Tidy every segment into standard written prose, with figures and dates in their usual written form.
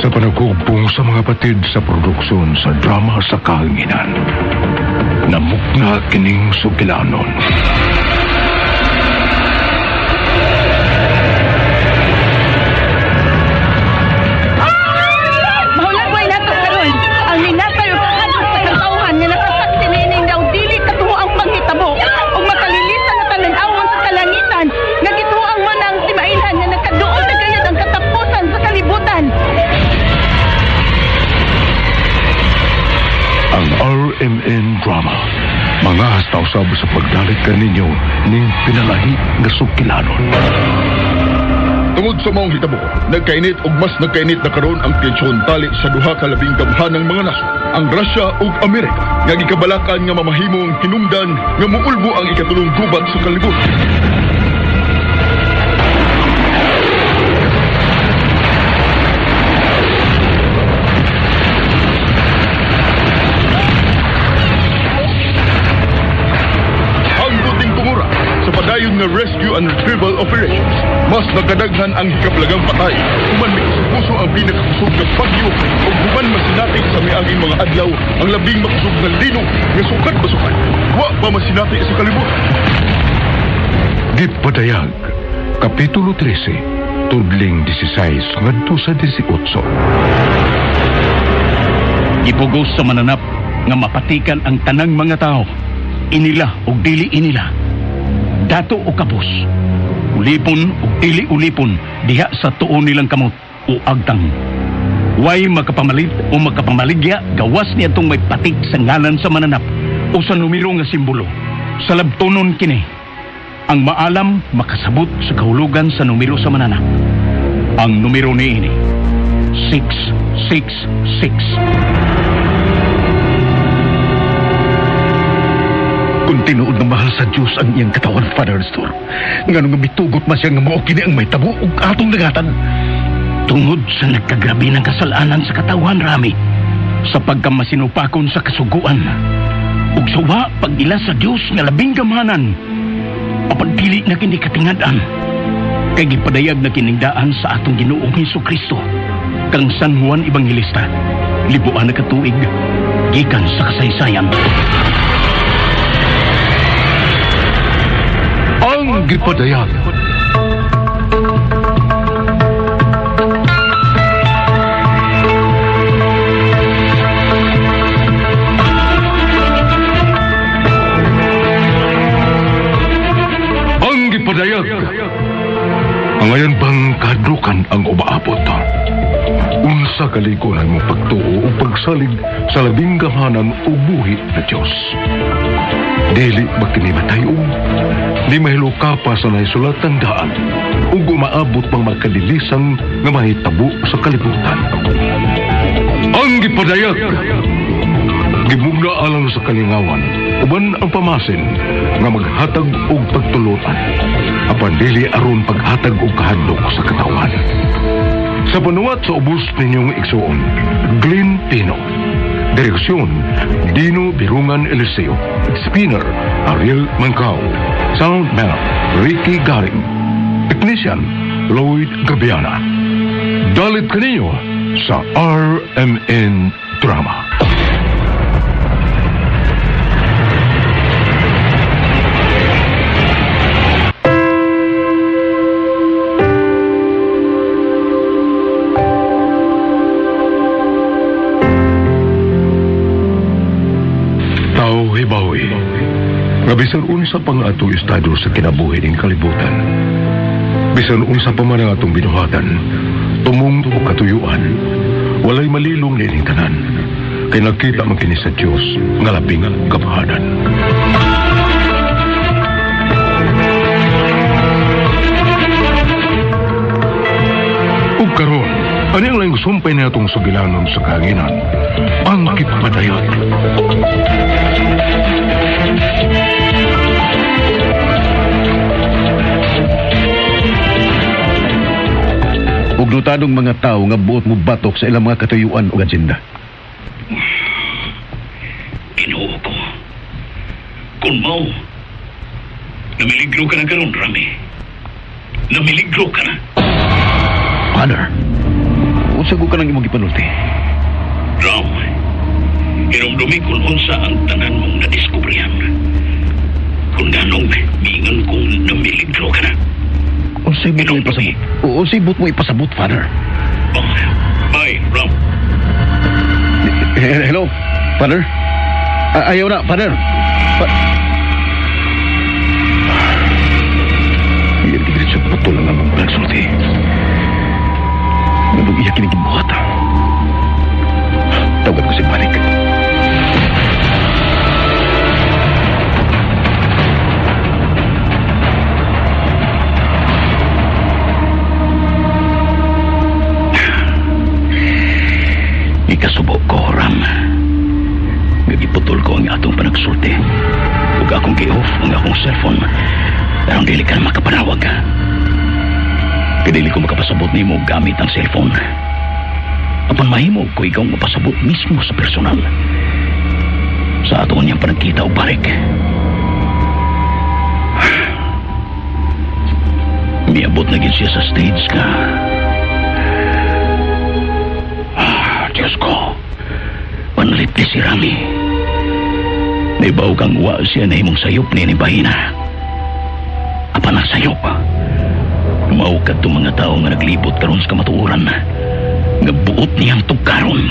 Sa panagugpong sa mga batid sa produksyon sa drama sa kahanginan, namukna kining sugilanon. Mahulan ko inato karon. Ang minatay o kahatos sa katauhan nga nakasaksi nining daw dili katuho ang panghitabo o makalilisan na talan-awon sa kalangitan nga gituang man ang timailhan nga nakaduol na gayad ang katapusan sa kalibutan. Ang RMN drama, mga hastausab sa pagdalit kaninyo ning pinalahi nga sugilanon. Tungod sa maong hitabo, nagkainit ug mas nagkainit na karon ang tensyon tali sa duha ka labing gamhanang mga nasod, ang Russia ug Amerika, nga gikabalakan nga mamahimong hinungdan nga muulbo ang ikatulong gubat sa kalibutan. Padayon nga rescue and retrieval operations, mas nagkadaghan ang hikablagang patay. Human may kusog ang pinakakusog ng bagyo o human masinatik sa miaging mga adlaw ang labing makusog na lino nga sukat-basukan. Wa pa masinatik sa kalibutan. Gipadayag, Kapitulo 13, Tudling 16 ngadto sa 18. Ipugos sa mananap nga mapatikan ang tanang mga tao, inila o dili inila, dato o kabos, ulipon o dili ulipon, diha sa tuon nilang kamot o agtang. Way makapamalit o makapamaligya, gawas niya itong may patik sa ngalan sa mananap o sa numero nga simbolo. Sa labtonon kini, ang maalam makasabot sa kahulugan sa numero sa mananap. Ang numero ni ini, 666. Kung tinuod na mahal sa Diyos ang iyang katawan, Father Nestor, nga nung mitugot man siya nga mao kini ang may tabo ug atong nagatan. Tungod sa nagkagrabi ng kasalanan sa katawan, Rami, sa pagkamasinupakon sa kasuguan, ug suwa pag-ila sa Diyos nga labing gamhanan, apan dili na kini katingadan, kay gipadayag na kiningdaan sa atong Ginoong Hesukristo kang San Juan Evangelista, libuan na katuig, gikan sa kasaysayan. Ang gipadayag. Ang gipadayag. Ngayon bang kadrukan ang umaabot? Unsa kalikunan mo pagtuo o pagsalig sa labing gamhanan o buhi na Diyos? Dili ba kinimatay o di mahilo ka pa sa naisulat ng daan o gumaabot pang magkalilisang nga mahitabo sa kalibutan. Ang gipadayag, gimugna alang sa kalingawan, uban ang pamasin nga maghatag og pagtulutan, apan dili aron paghatag og kahadlok sa katawan. Sa panuwat sa ubos ninyong igsuon, Glenn Pino. Direksyon, Dino Birungan Eliseo. Spinner, Ariel Mancao. Soundman, Ricky Garing. Technician, Lloyd Gabiana. Dalit kaninyo sa RMN Drama. Bawi. Nga bisan unsa pang ato estado sa kinabuhi ning kalibutan. Bisan unsa pa man ang atong binuhatan, tumong o katuyuan, walay malilong nining tanan. Kay nakita man kini sa Dios nga labing gamhanan. Ug karon, ani ang lang sumpay na itong sugilanon sa kahanginan, ang kipadayag. Ug notadong mga tao nga buot mo batok sa ilang mga katuyuan o agenda. Ginoo ko. Kung mao, namiligro ka na karon, Rami. Namiligro ka na. Father, Usago ka lang imong gipanulti. Ram, hinumdumi kung unsa ang tanan mong nadiskubrihan. Kung ganong mingan kong namiligro ka na. Usibot mo ipasabot. Usibot mo ipasabot, Father. Oh, bye, Ram. Hello, Father? Ayaw na, Father. Iyan diretso putol lang ang mga nagsulti. Nung iya kinigibuhat. Tawag ko si balik. Ikasubo ko, Ram. Nagiputol ko ang atong panagsulti. Huwag akong gi-off ang akong cellphone. Pero ang dili ka na makapanawag. Kadili ko makapasabot ni mo gamit ang cellphone. Apan mahimo ko ikaw mapasabot mismo sa personal. Sa ato niyang panagkita o balik. Miabot na gid siya sa stage ka. Diyos ko, panalit ni si Rami. Naibaw kang wa siya na himong sayop ni Bahina. Apa na sayop? Maukad to mga tao nga naglibot karon sa kamatuoran. Nga buot niyang tugkaron.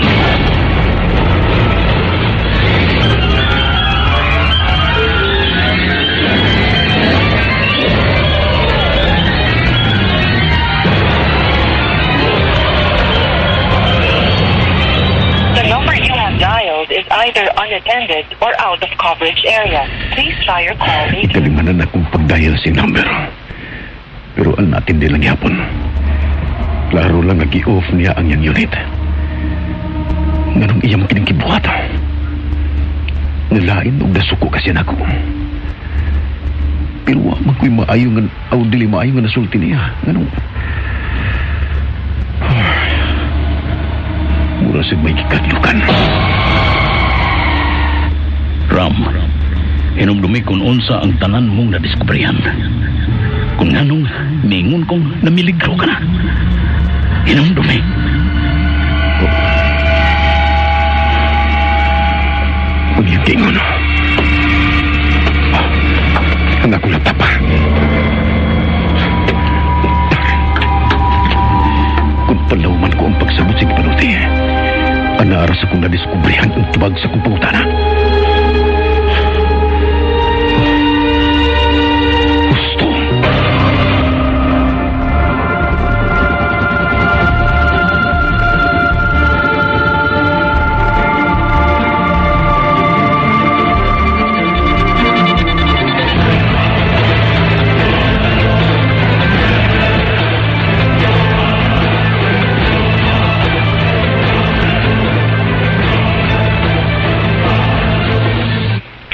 Is either unattended or out of coverage area. Please try your call later. Ikalimanan akong pag-dial si number. Pero al natin din lang yapon. Klaro lang nag-i-off niya ang yan unit. Nganong iya makining kibuhat. Nalain og nasuko kasi na ako. Pero wa man ko'y maayo nga, aw dili maayo nga nasulti niya. Nganong... Mura sig may kikadlukan. Ram, hinumdumi kung unsa ang tanan mong nadiskubrihan. Kung anong mingon kong namiligro ka na. Hinumdumi. Huwag yung tingon. Ang ako natapa. Kung palawman ko ang pagsabot sa ipanuti, anaras akong nadiskubrihan ang tubag sa kumputana.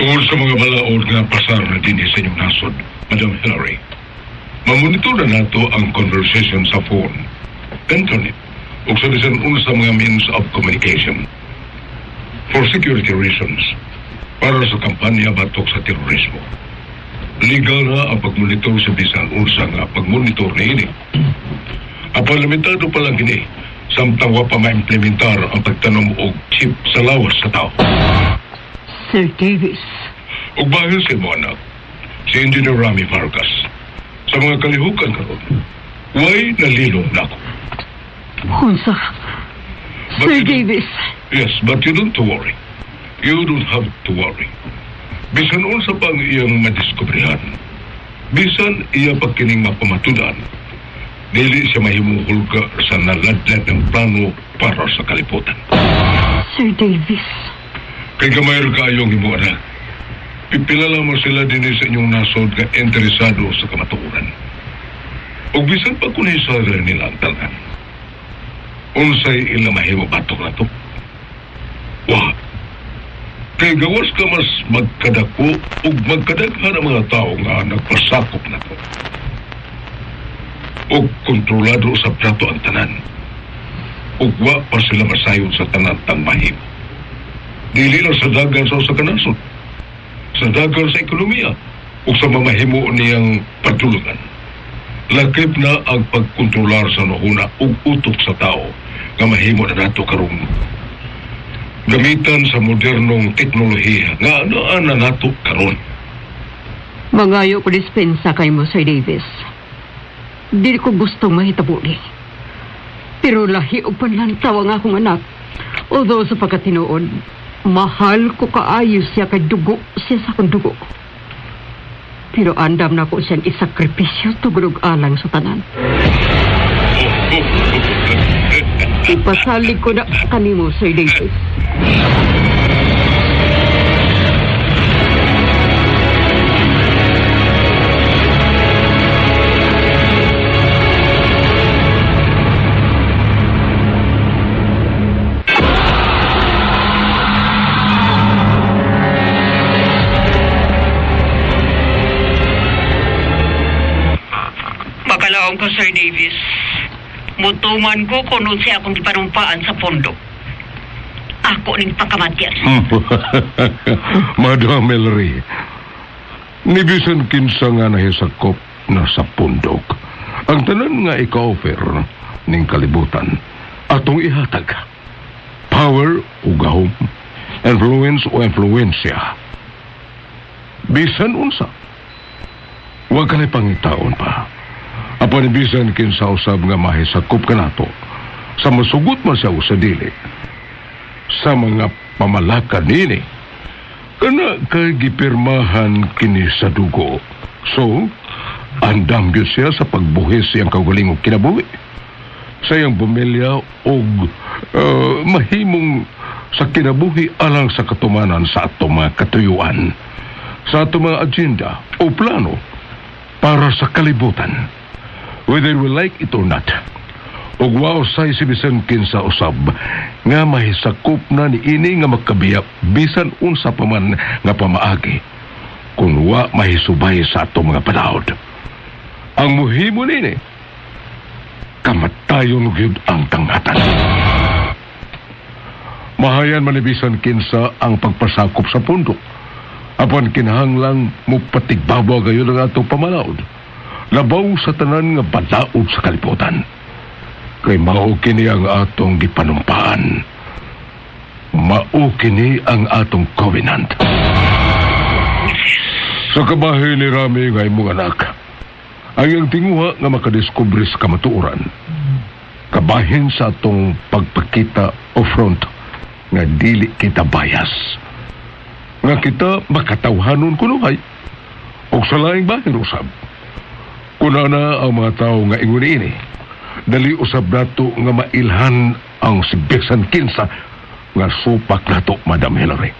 Tungkol sa mga balaod nga pasar na din sa inyong nasod, Madam Hillary, mamonitor na nato ang conversation sa phone, internet, o sa bisan sa mga means of communication. For security reasons, para sa kampanya batok sa terorismo. Legal na ang pagmonitor sa bisan unsa nga pagmonitor na ini. Ang parlamentado pa lang ini, samtang wa pa ma-implementar ang pagtanom og chip sa lawas sa tao. Sir Davis. Ug bahil sa mo anak, si Engineer Rami Vargas, sa mga kalihukan karon, way nalilong na ako. Hunsa. Sir Davis. Yes, but you don't worry. You don't have to worry. Bisan unsa pang iyang madiskubrihan, bisan iya pagkining mapamatudan, dili siya mahimuhulga sa naladlad ng plano para sa kaliputan. Sir Davis. Kay gamay kayong imo anak, pipila lamang sila din sa inyong nasod nga interesado sa kamatuoran. O bisan pa kung isara nila ang talan, unsay ila mahimo batok na to. Wah, kay gawas ka mas magkadako o magkadaghan ang mga tao nga nagpasakop na to. O kontrolado sa plato ang tanan. O wa pa sila masayon sa tanan tang mahimo. Dili lang sa dagan sa kanasod, sa dagan sa ekonomiya, o sa mamahimo niyang pagtulugan. Lakip na ang pagkontrolar sa nuhuna o utok sa tao, nga mahimo na nato karong gamitan sa modernong teknolohiya nga ano na nato karon. Mangayo ko dispensa kay mo, Sir Davis. Di ko gustong mahitabo ni. Pero lahi o panlantaw ang akong anak. Although sa pagkatinuod, mahal ko kaayo siya kay dugo siya sa akong dugo. Pero andam na ko siyang isakripisyo tugurog alang sa tanan. Ipasalig ko na kanimo, Sir Davis. Makalaong ko, Sir Davis. Mutuman ko kung siya akong gipanumpaan sa pondo. Ako ning pakamatyan. Madam Ellery, nibisan kinsa nga nahisakop na sa pundok. Ang tanan nga ika-offer ning kalibutan atong ihatag. Power o gahom, influence o influensya. Bisan unsa. Huwag ka na pangitaon pa. Apan bisan kinsa usab nga mahisakop ka nato. Sa masugot man siya sa dili. Sa mga pamalakad nini. Kana kay gipirmahan kini sa dugo. So, andam gyud siya sa pagbuhis siyang kaugaling og kinabuhi. Sa iyang pamilya og mahimong sa kinabuhi alang sa katumanan sa atong mga katuyuan. Sa atong mga agenda o plano para sa kalibutan. Whether we like it or not. Og wow say si bisan kinsa usab nga mahisakop na ni ini nga magkabiya bisan unsa pa man nga pamaagi kung wa mahisubay sa ato mga panahod. Ang muhimo nini kamatayon gyud ang tangatan. Mahayan man ni bisan kinsa ang pagpasakop sa pundok. Apan kinahanglang mupatigbabaw gayon ang atong pamanahod. Labaw sa tanan nga balaod sa kalibutan. Kay mao kini ang atong gipanumpaan. Mao kini ang atong covenant. Sa kabahin ni Rami nga imong anak, ang iyang tinguha nga makadiskubre sa kamatuoran. Kabahin sa atong pagpakita o front nga dili kita bias. Nga kita makatawhanon kunuhay. O sa laing bahin usab. Kuna na ang mga tao nga ingon ini, dali usab nato nga mailhan ang si bisan kinsa nga supak nato, Madam Hillary.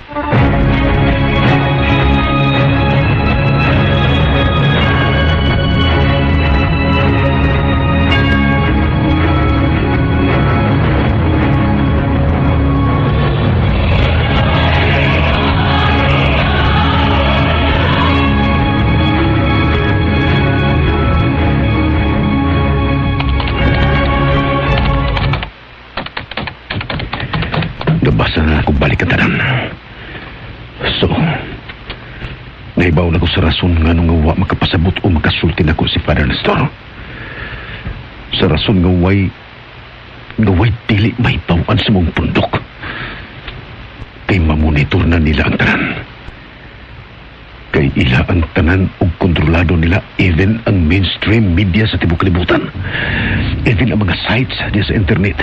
Nabasa na ako balik ang tanan. So, naibaw na ko sa rason nga nung nga makapasabot o makasulti na ko si Father Nestor. Sa rason nga way dili may tawaan sa mong pundok. Kay mamonitor na nila ang tanan. Kay ila ang tanan o kontrolado nila even ang mainstream media sa tibok kalibutan. Even ang mga sites diya sa internet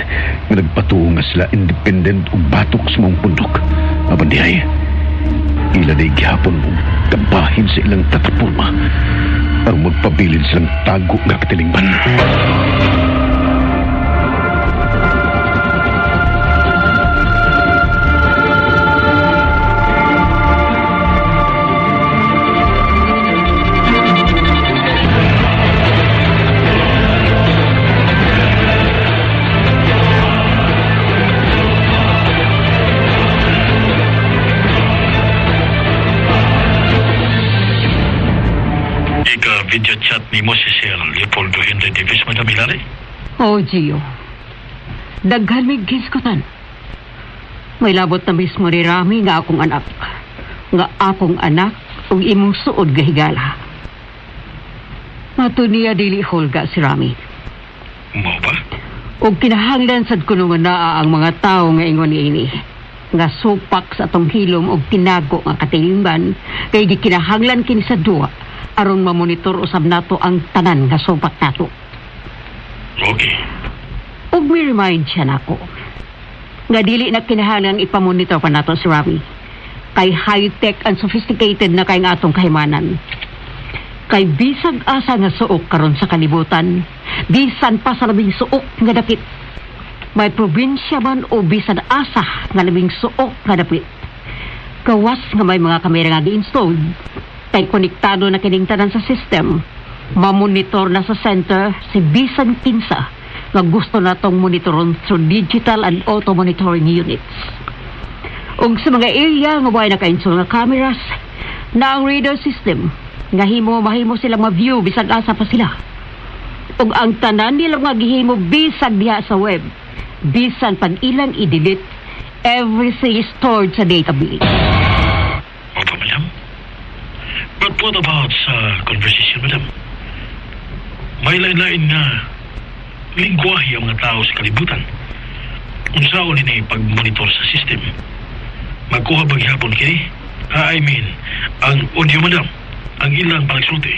nga nagpatuo nga sila independent o batok sa mong pundok. Apan dihay, ila day gihapon o kabahin sa ilang plataporma aron magpabilin silang tago nga katilingban. Video chat ni mo si Sir Leopoldo Henry Davis, Madam Hillary? Oh, Gio. Daghan may giskutan. May labot na mismo ni Rami nga akong anak. Nga akong anak ug imong suod gahigala. Matuniya dili holga si Rami. Mo ba? O kinahanglan sad kuno nga naa ang mga tao nga ingon ini. Nga supak sa atong hilom o tinago nga katilingban kay gikinahanglan kini sa duwa aron mamonitor usab nato ang tanan nga supak nato. Okay. Ug may remind siya nako nga dili na kinahanglan ipamonitor pa nato si Rami. Kay high-tech and sophisticated na kay nga atong kahimanan. Kay bisag asa nga suok karon sa kalibutan, bisan pa sa labing suok nga dapit. May probinsya man o bisan asa nga labing suok nga dapit. Gawas nga may mga kamera nga gi-installed, kay konektado na kining tanan sa system. Mamonitor na sa center si bisan kinsa nga gusto natong monitoron through digital and auto monitoring units. Og sa mga area nga way naka-install nga cameras na ang radar system nga mahimo silang ma-view bisag asa pa sila. Ug ang tanan nila nga gihimo bisag diha sa web, bisan pag ilang i-delete, everything is stored sa database. Opo, madam. But what about sa conversation, madam? May lain-lain nga lingwahe ang mga tao sa kalibutan. Unsaon ni pag-monitor sa system? Magkuha bagyapon kini? I mean, ang audio, madam. Ang ilang pagsulti.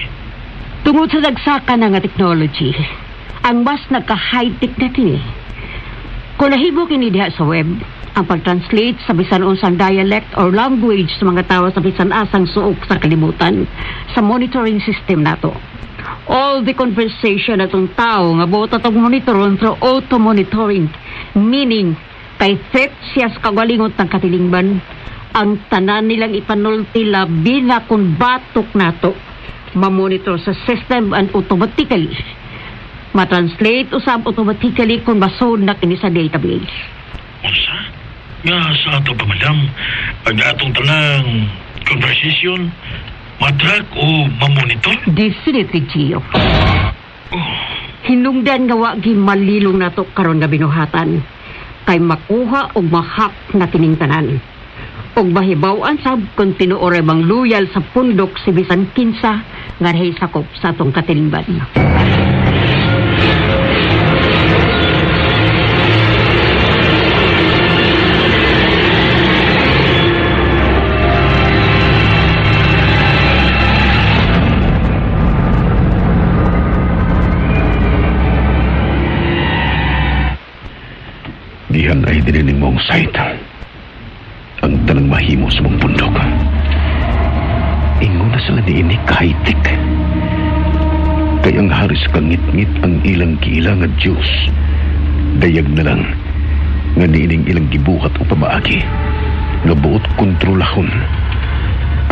Tungod sa dagsaka na nga technology, ang mas nagka-high-tech na kini. Kung nahibo kini diha sa web, ang pag-translate sa bisan unsang dialect or language sa mga tao sa bisan asang suok sa kalibutan sa monitoring system nato. All the conversation atong tao nga buot atong monitoron through auto monitoring, meaning kay threat siya sa kagalingot ng katilingban, ang tanan nilang ipanulti labi na kung batok nato mamonitor sa system and automatically matranslate usab automatically kung basod na kini sa database. Unsa? Nga sa ato pa, madam, ang atong tanang conversation matrack o mamonitor? Definitely, Gio. Oh, Hinungdan nga wa gi malilong nato karon nga binuhatan kay makuha og mahak na kining tanan. Og mahibaw-an sab kung tinuore bang loyal sa pundok si bisan kinsa nga nahay sakop sa atong katilingban. Dihan ay dinining mong site. Ang tanang mahimo sa mong pundok. Ingo na sila ni ini kahit-tik. Kay ang haris kangit-ngit ang ilang kiilang at Diyos. Dayag na lang nga niining ilang gibuhat o pamaagi. Nga buot kontrolahon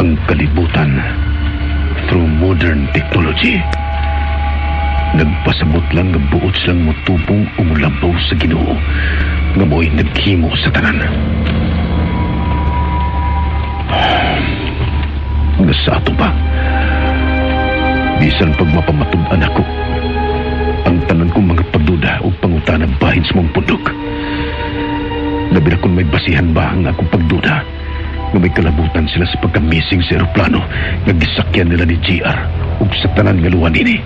ang kalibutan through modern technology. Nagpasabot lang nga buot silang mutubong o mulabaw sa Ginoo nga mo'y naghimo sa tanan. Nga sa ato ba? Bisan pag mapamatud-an ako, ang tanan kong mga pagduda o pangutana bahin sa mong pundok. Labi na kung may basihan ba ang akong pagduda nga may kalabutan sila sa pagka-missing sa aeroplano nga gisakyan nila ni GR o sa tanan nga luwan ini.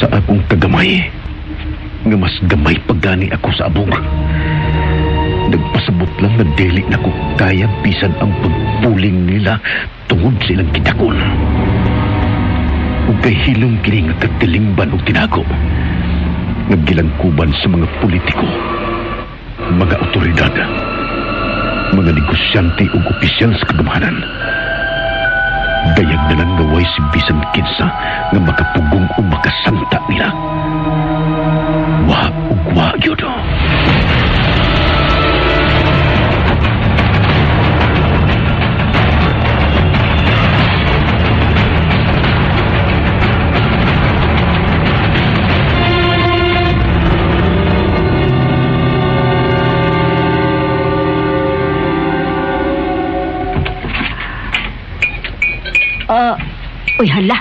Sa akong kagamay, nga mas gamay pagani ako sa abog. Nagpasabot lang na deli na ko kaya bisan ang pagpuling nila tungod silang kitakon. Ug kay hilong kini nga katilingban og tinago. Nagilangkuban sa mga politiko, mga otoridad, mga negosyante ug opisyal sa kagamanan. Dayag na lang naway si bisan kinsa nga makapugong o makasanta nila. Wa ug wa gyud. Uy, hala.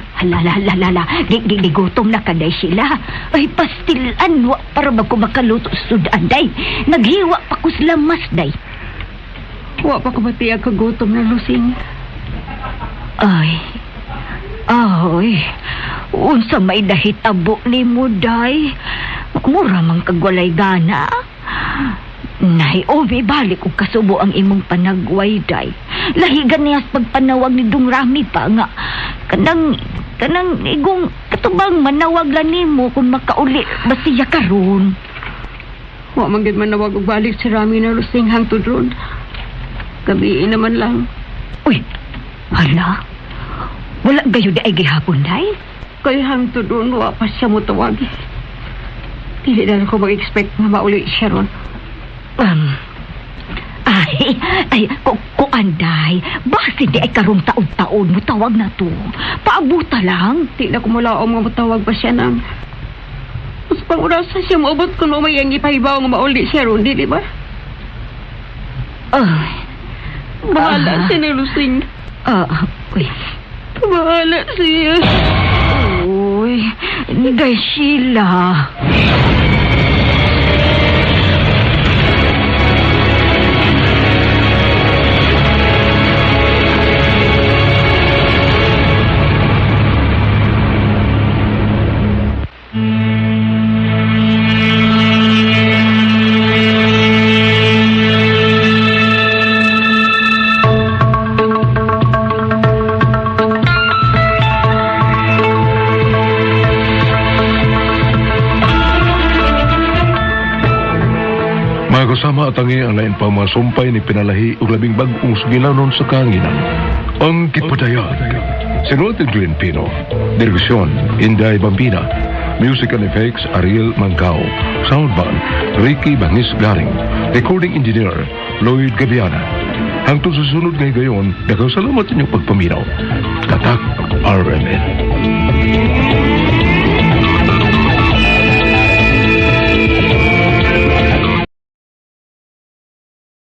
Gigutom na kaday sila. Ay, pastilan, wa para magkumakaluto sudan, day. Naghiwa pa ko sila mas, day. Wa pa kumatiyag kagutom na Lusing. Ay, unsa may dahit abo ni mo, day. Mura mang kagwalay gana. Nay, obi, balik og kasubo ang imong panagway, day. Lahigan niyas pagpanawag ni Dong Rami pa nga. Kanang igong katubang manawag lang nimo kung makauli basiya karon. Wa man gid manawag og balik si Rami na lusing hangtod ron. Gabi naman lang. Uy, hala. Wala gayo di ay gihapon, day. Kay hangtod ron, wa pa siya mo tawag. Dili na ako mag-expect na mauli siya ron. Anday, basi di ay karong taon-taon mo tawag na to. Paabuta lang. Di na kumulaom nga matawag pa siya nang. Mas pangurasa siya maubot kung may ang ipahibaw nga mauli siya ron, di ba? Bahala siya na lusing. Uy. Bahala siya. Uy, day Sheila. Mga kasama at ang lain pa mga sumpay ni pinalahi ug labing bag-ong sugilanon sa kahanginan. Ang Kipadayag. Sinulat ng Glenn Pino. Direksyon, Inday Bambina. Music and effects, Ariel Mancao. Soundman, Ricky Bangis Garing. Recording engineer, Lloyd Gabiana. Hangtod sa sunod ngay gayon, daghang salamat sa inyong pagpaminaw. Tatak RMN.